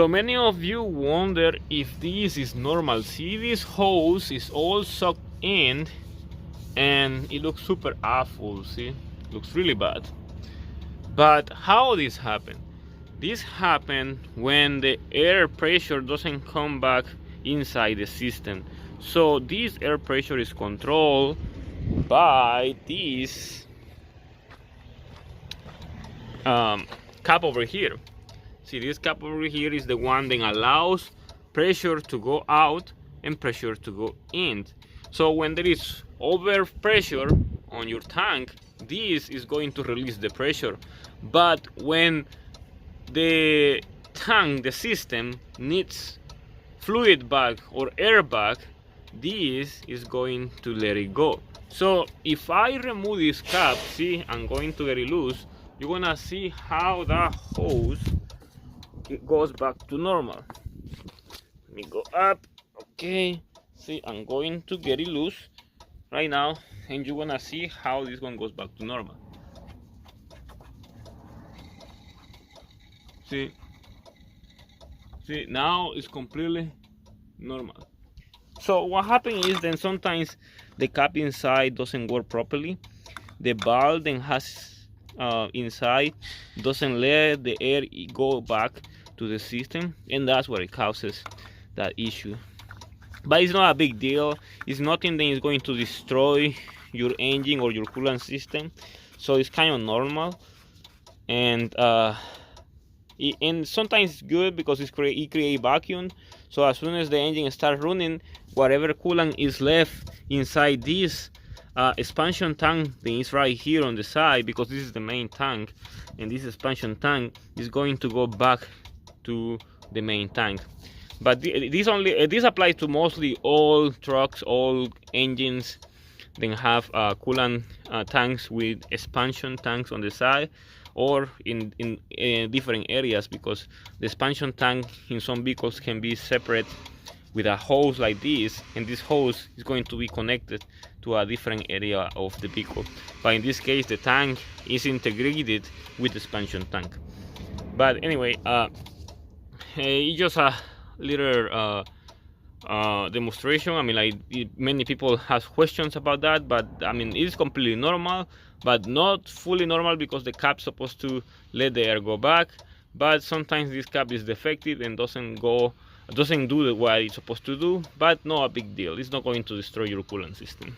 So many of you wonder if this is normal. See, this hose is all sucked in and it looks super awful. See, looks really bad. But how this happened? This happened when the air pressure doesn't come back inside the system. So this air pressure is controlled by this cap over here. See, this cap over here is the one that allows pressure to go out and pressure to go in. So when there is over pressure on your tank, this is going to release the pressure. But when the tank, the system, needs fluid back or air back, this is going to let it go. So if I remove this cap, see, I'm going to get it loose, you're gonna see how that hose it goes back to normal. Let me go up. Okay, see, I'm going to get it loose right now, and you're gonna see how this one goes back to normal. See, now it's completely normal. So what happens is then sometimes the cap inside doesn't work properly. The valve then has inside doesn't let the air go back to the system, and that's what it causes that issue. But it's not a big deal. It's nothing that is going to destroy your engine or your coolant system, so it's kind of normal. And sometimes it's good because it creates vacuum. So as soon as the engine starts running, whatever coolant is left inside this expansion tank that is right here on the side, because this is the main tank, and this expansion tank is going to go back to the main tank. But this applies to mostly all trucks, all engines that have coolant tanks with expansion tanks on the side, or in different areas, because the expansion tank in some vehicles can be separate with a hose like this, and this hose is going to be connected to a different area of the vehicle. But in this case, the tank is integrated with the expansion tank. But anyway, it's just a little demonstration. I mean, like, many people have questions about that, but I mean, it's completely normal, but not fully normal, because the cap's supposed to let the air go back. But sometimes this cap is defective and doesn't do what it's supposed to do. But not a big deal. It's not going to destroy your coolant system.